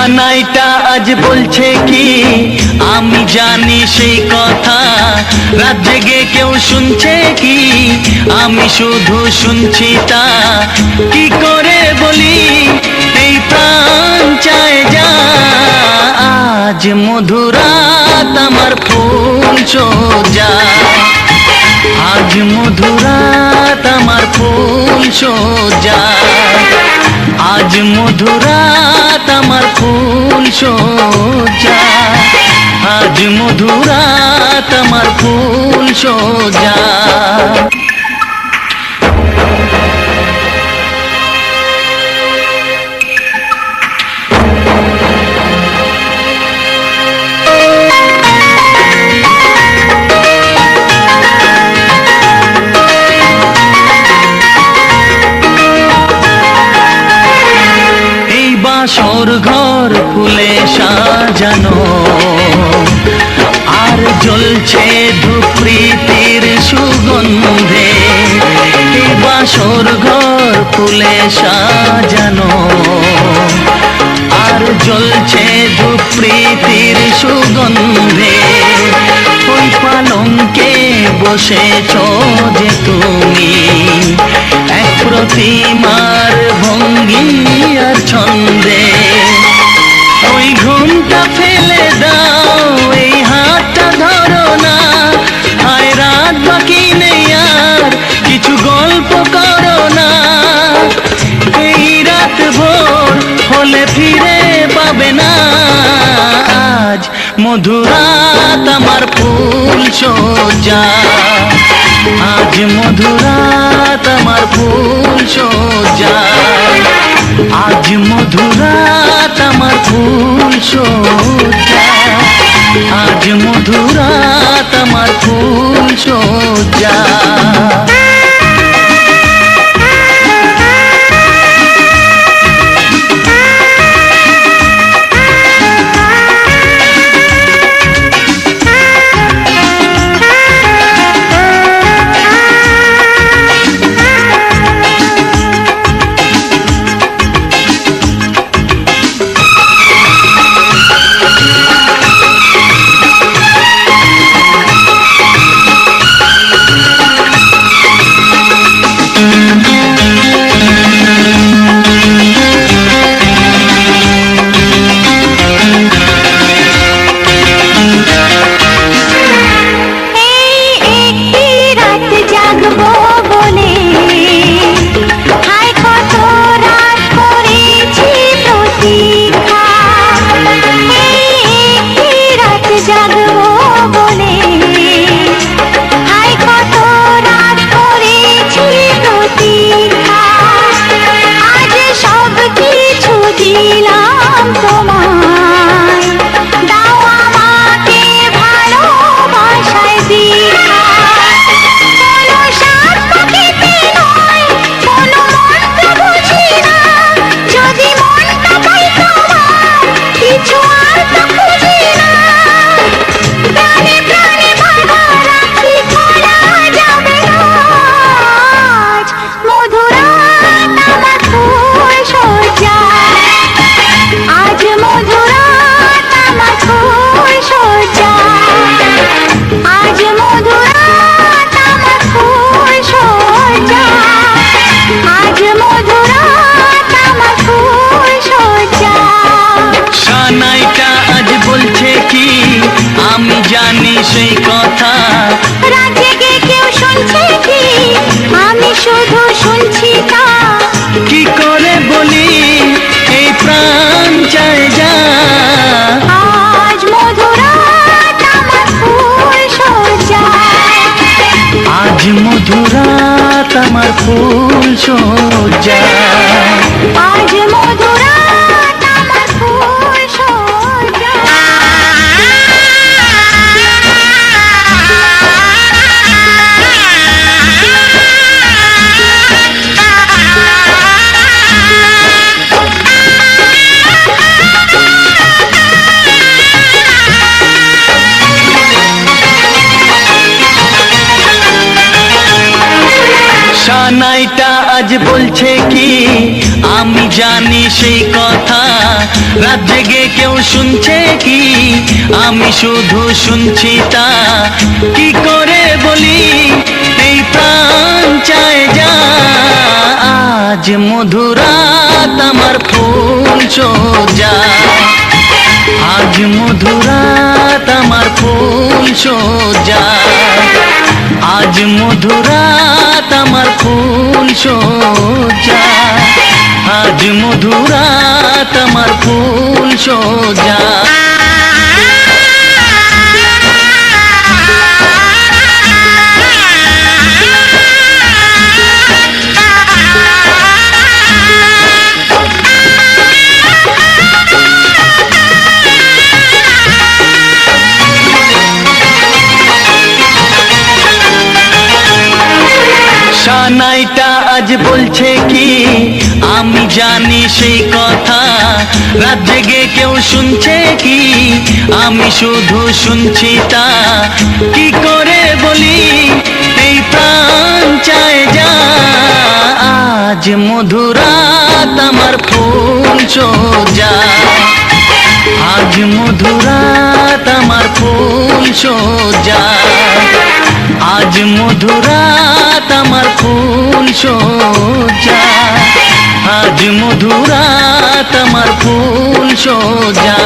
সানাইটা আজ বলছে কি আমি জানি সেই কথা, রাত জেগে কেউ শুনছে কি আমি শুধু শুনছি তা। কি করে বলি এই প্রাণ চায় যা, আজ মধুরাত আমার ফুল সোজা, আজ মধুরাত আমার ফুল সোজা, আজ মধুরাত আমার ফুল সোজা, আজ মধুরাত আমার ফুল সোজা। বাসর ঘর ফুলে সাজানো আর জ্বলছে ধূপ প্রীতির সুগন্ধে, এই বাসর ঘর ফুলে সাজানো আর জ্বলছে ধূপ প্রীতির সুগন্ধে। ওই পালঙ্কে বসেছ যে তুমি এক প্রতিমার ভঙ্গি আর ছন্দে, ওই ঘুমটা ফেলে দাও এই হাতটা ধরো না, হায় রাত বাকি নেই আর কিছু গল্প করো না, এই রাত ভোর হলে ফিরে পাবে না, আজ মধুরাত আমার ফুল সোজা, আজ মধুরাত আমার ফুল সোজা, আজ মধুরাত আমার ফুল সোজা, আজ মধুরাত আমার ফুল সোজা। সেই কথা, রাত জেগে কেউ শুনছে কি আমি শুধু শুনছি তা। কি করে বলি এই প্রাণ চায় যা, আজ মধুরাত আমার ফুল সোজা, আজ মধুরাত আমার ফুল সোজা, আজ মধুরাত আমার ফুল সোজা। সানাইটা আজ বলছে কি আমি জানি সেই কথা, রাত জেগে কেউ শুনছে কি আমি শুধু শুনছি তা। কি করে বলি এই প্রাণ চায় যা, আজ মধুরাত আমার ফুল সোজা, আজ মধুরাত আমার ফুল সোজা, আজ মধুরাত আমার ফুল সোজা, আজ মধুরাত আমার ফুল সোজা। সানাইটা আজ বলছে কি আমি জানি সেই কথা, রাত জেগে কেউ শুনছে কি আমি শুধু শুনছি তা। কি করে বলি এই প্রাণ চায় যা, আজ মধুরাত আমার ফুল সোজা, আজ মধুরাত আমার ফুল সোজা, আজ মধুরাত আমার ফুল সোজা, আজ মধুরাত আমার ফুল সোজা।